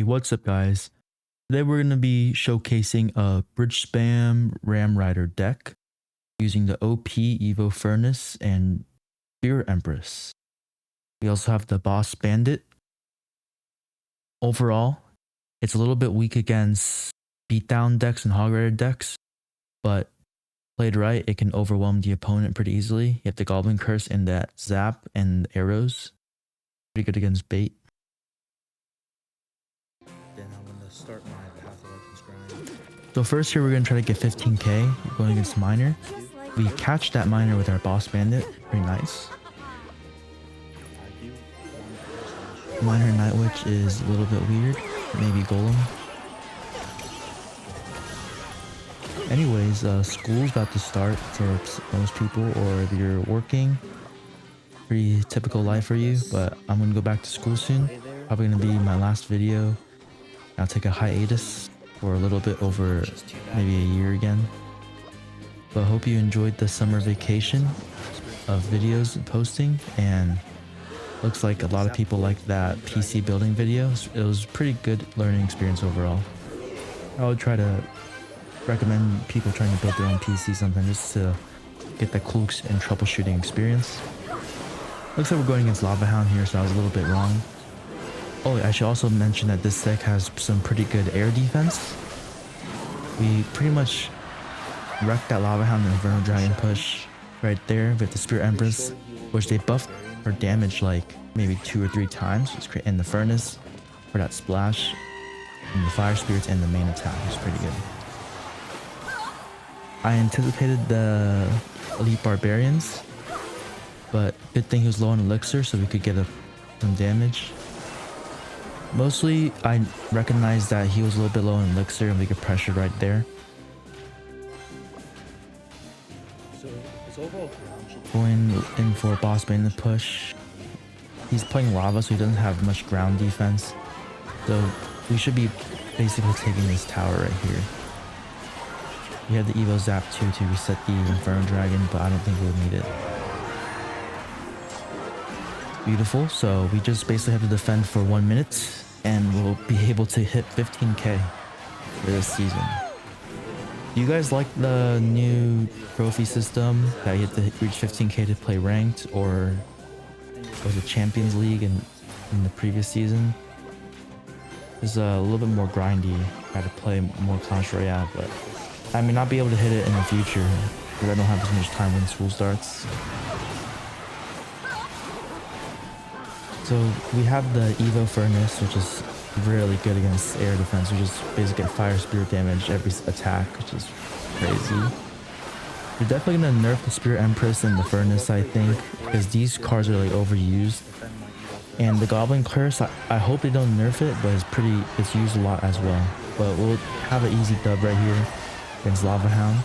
What's up guys? Today we're going to be showcasing a bridge spam Ram Rider deck using the OP Evo Furnace and Spear Empress. We also have the Boss Bandit. Overall, it's a little bit weak against beatdown decks and Hog Rider decks, but played right, it can overwhelm the opponent pretty easily. You have the Goblin Curse and that Zap and arrows. Pretty good against bait. Then I'm going to start my Path of Legends grind. So first here we're going to try to get 15k going against Miner. We catch that Miner with our Boss Bandit. Pretty nice. Miner Night Witch is a little bit weird. Maybe Golem. Anyways, school's about to start for most people, or if you're working. Pretty typical life for you, but I'm going to go back to school soon. Probably going to be my last video. I'll take a hiatus for a little bit over maybe a year again. But hope you enjoyed the summer vacation of videos and posting, and looks like a lot of people liked that PC building video. It was pretty good learning experience overall. I would try to recommend people trying to build their own PC sometime just to get that cool and troubleshooting experience. Looks like we're going against Lava Hound here, so I was a little bit wrong. Oh, I should also mention that this deck has some pretty good air defense. We pretty much wrecked that Lava Hound and Inferno Dragon push right there with the Spear Empress, which they buffed her damage like maybe 2 or 3 times. And the Furnace for that splash, and the Fire Spirits and the main attack was pretty good. I anticipated the Elite Barbarians, but good thing he was low on elixir so we could get some damage. Mostly I recognized that he was a little bit low on elixir and we could pressure right there. Going in for Boss Bandit push. He's playing lava, so he doesn't have much ground defense. So we should be basically taking this tower right here. We have the Evo Zap too to reset the Inferno Dragon, but I don't think we'll need it. Beautiful, so we just basically have to defend for 1 minute and we'll be able to hit 15k for this season. Do you guys like the new trophy system that you have to reach 15k to play ranked, or was it Champions League in the previous season? It's a little bit more grindy. I had to play more Clash Royale, but I may not be able to hit it in the future because I don't have as much time when school starts. So we have the Evo Furnace, which is really good against air defense. We just basically get fire spirit damage every attack, which is crazy. We're definitely gonna nerf the Spear Empress and the Furnace, I think, because these cards are like overused. And the Goblin Curse, I hope they don't nerf it, but it's used a lot as well. But we'll have an easy dub right here against Lava Hound.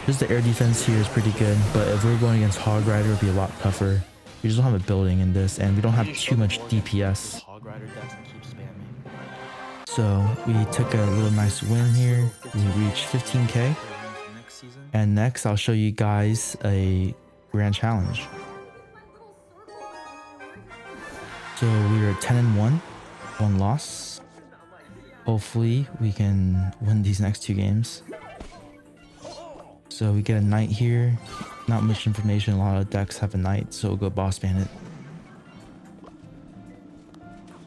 Just the air defense here is pretty good, but if we're going against Hog Rider, it'll be a lot tougher. We just don't have a building in this, and we don't have too much DPS. So we took a little nice win here. We reached 15k. And next I'll show you guys a grand challenge. So we are 10-1, 1 loss. Hopefully we can win these next 2 games. So we get a knight here. Not much information. A lot of decks have a knight, so we'll go Boss Bandit.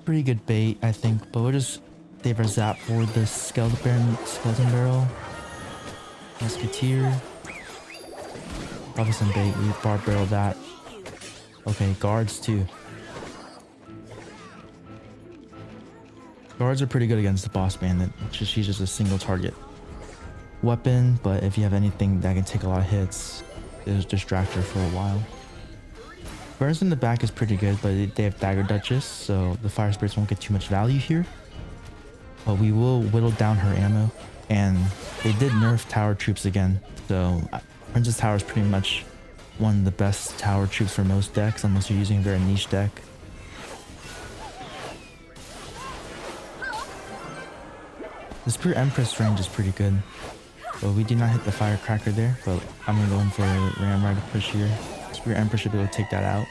Pretty good bait, I think, but we'll just save our Zap for the Skeleton Barrel. Musketeer. Probably some bait. We bar barrel that. Okay, guards too. Guards are pretty good against the Boss Bandit. She's just a single target weapon, but if you have anything that can take a lot of hits, it'll distract her for a while. Burns in the back is pretty good, but they have Dagger Duchess, so the Fire Spirits won't get too much value here. But we will whittle down her ammo, and they did nerf tower troops again, so Princess Tower is pretty much one of the best tower troops for most decks, unless you're using a very niche deck. The Spear Empress range is pretty good. But we did not hit the Firecracker there, but I'm going to go in for a Ram Rider push here. Spear Empress should be able to take that out.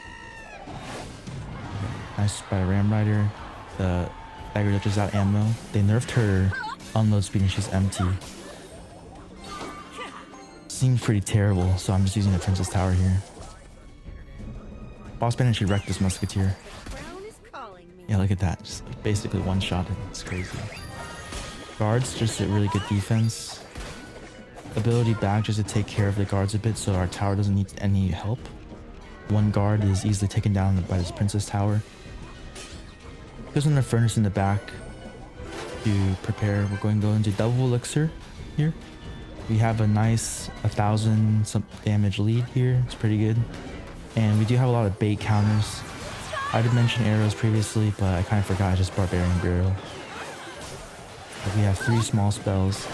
Nice by the Ram Rider. The Dagger touches out ammo. They nerfed her unload speed and she's empty. Seems pretty terrible, so I'm just using the Princess Tower here. Boss Bandit should wreck this Musketeer. Yeah, look at that. Just basically one-shot it. It's crazy. Guards, just a really good defense. Ability back just to take care of the guards a bit so our tower doesn't need any help. One guard is easily taken down by this Princess Tower. There's another furnace in the back to prepare. We're going to go into double elixir here. We have a nice 1,000 some damage lead here. It's pretty good. And we do have a lot of bait counters. I did mention arrows previously, but I kind of forgot just Barbarian Burial. But we have 3 small spells.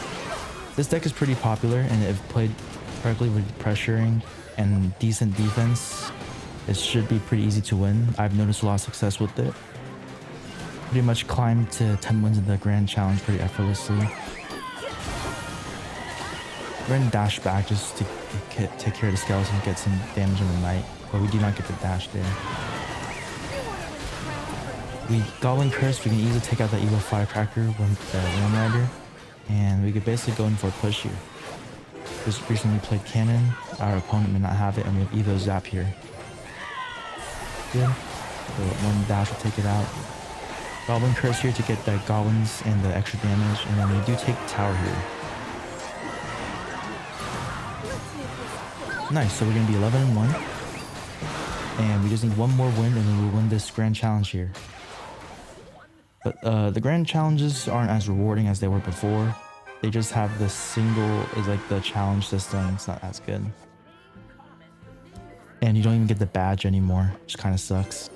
This deck is pretty popular, and if played correctly with pressuring and decent defense, it should be pretty easy to win. I've noticed a lot of success with it. Pretty much climbed to 10 wins in the Grand Challenge pretty effortlessly. We're going to dash back just to take care of the skeleton and get some damage in the night, but we do not get the dash there. We Goblin Curse, we can easily take out the Evil Firecracker with the Worm Rider, and we could basically go in for a push here. Just recently played Cannon, our opponent may not have it, and we have Evo Zap here. Good. So one dash will take it out. Goblin Curse here to get the goblins and the extra damage, and then we do take the tower here. Nice, so we're going to be 11-1. And we just need one more win and then we'll win this Grand Challenge here. But the Grand Challenges aren't as rewarding as they were before. They just have the single, is like the challenge system. It's not as good. And you don't even get the badge anymore, which kind of sucks.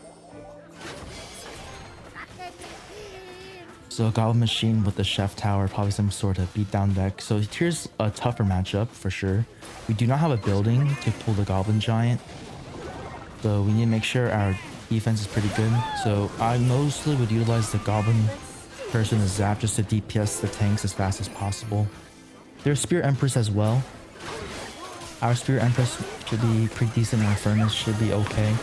So Goblin Machine with the Chef Tower, probably some sort of beatdown deck. So here's a tougher matchup for sure. We do not have a building to pull the Goblin Giant. So we need to make sure our defense is pretty good. So I mostly would utilize the Goblin Curse and the Zap just to DPS the tanks as fast as possible. There's Spear Empress as well. Our Spear Empress should be pretty decent and our Furnace should be okay.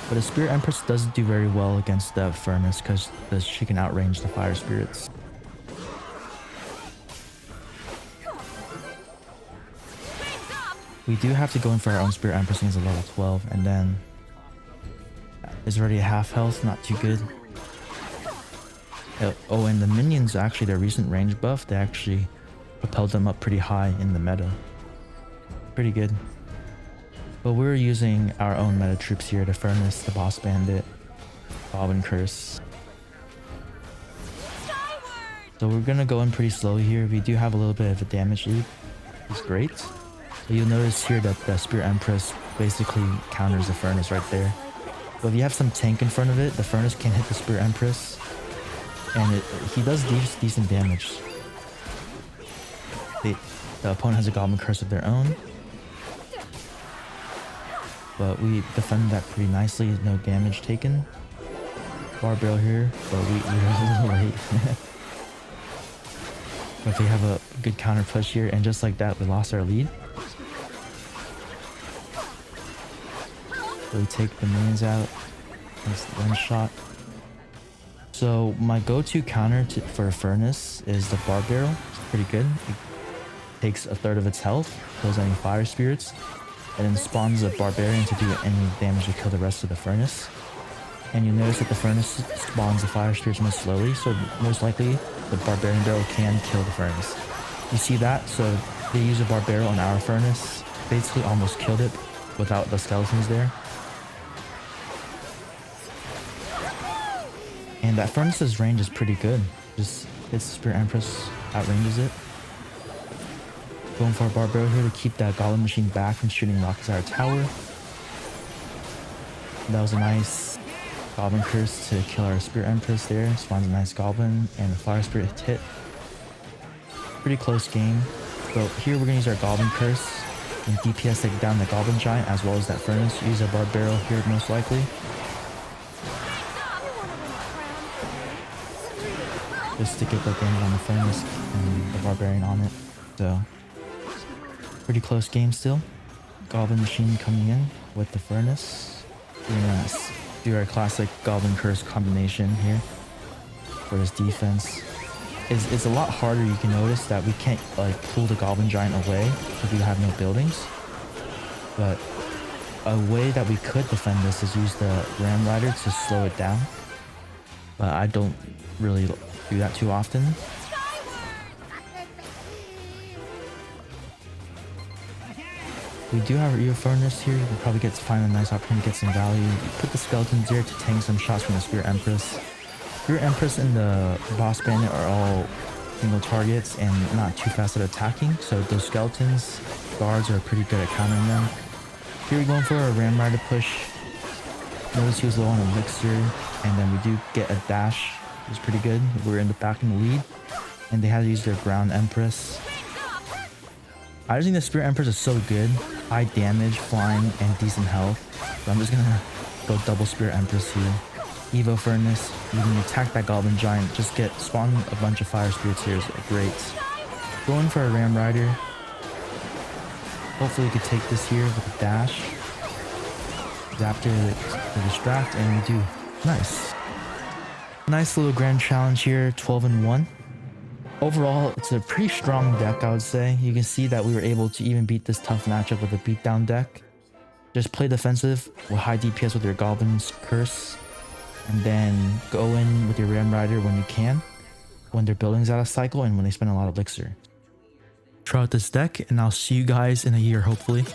But the Spear Empress doesn't do very well against the Furnace because she can outrange the Fire Spirits. We do have to go in for our own Spear Empress against a level 12, and then there's already a half health, not too good. Oh, and the minions, actually, their recent range buff, they actually propelled them up pretty high in the meta. Pretty good. But we're using our own meta troops here, the Furnace, the Boss Bandit, Goblin Curse. So we're gonna go in pretty slow here. We do have a little bit of a damage lead. It's great. But you'll notice here that the Spear Empress basically counters the Furnace right there. But if you have some tank in front of it, the Furnace can hit the Spear Empress. And he does decent damage. The opponent has a Goblin Curse of their own. But we defended that pretty nicely, no damage taken. Bar Barrel here, but we were a little late. But they have a good counter push here, and just like that, we lost our lead. So we take the minions out. That's one shot. So my go-to counter for a Furnace is the Bar Barrel. It's pretty good. It takes a third of its health, kills any Fire Spirits, and then spawns a Barbarian to do any damage to kill the rest of the Furnace. And you'll notice that the Furnace spawns the Fire Spirits most slowly, so most likely the Barbarian Barrel can kill the Furnace. You see that? So they use a Barbarrel on our Furnace, basically almost killed it without the skeletons there. And that Furnace's range is pretty good. Just hits Spear Empress, outranges it. Going for a Barbarian here to keep that Goblin Machine back from shooting rockets at our tower. That was a nice Goblin Curse to kill our Spear Empress there. Spawns a nice Goblin and the Fire Spirit hit. Pretty close game. But here we're going to use our Goblin Curse and DPS take down the Goblin Giant as well as that Furnace. Use a Barbarrel here most likely. Just to get that damage on the Furnace and the Barbarian on it. So pretty close game still. Goblin Machine coming in with the Furnace. We're gonna do our classic Goblin Curse combination here. for this defense. It's a lot harder. You can notice that we can't like pull the Goblin Giant away if we have no buildings. But a way that we could defend this is use the Ram Rider to slow it down. But I don't really do that too often. We do have our Evo Furnace here. We'll probably get to find a nice opportunity to get some value. You put the skeletons here to tank some shots from the Spear Empress. Spear Empress and the Boss Bandit are all single targets and not too fast at attacking. So those skeletons, guards are pretty good at countering them. Here we're going for a Ram Rider push. Notice he was low on elixir, and then we do get a dash. It was pretty good. We're in the back in the lead, and they had to use their ground Empress. I just think the Spear Empress is so good. High damage, flying, and decent health. So I'm just gonna go double Spear Empress here. Evo Furnace, you can attack that Goblin Giant, just spawn a bunch of Fire Spirits here is great. Going for a Ram Rider. Hopefully we could take this here with a dash. Zap to distract, and we do. Nice. Nice little grand challenge here, 12-1. Overall, it's a pretty strong deck, I would say. You can see that we were able to even beat this tough matchup with a beatdown deck. Just play defensive with high DPS with your Goblin's Curse, and then go in with your Ram Rider when you can, when their building's out of cycle and when they spend a lot of elixir. Try out this deck, and I'll see you guys in a year, hopefully.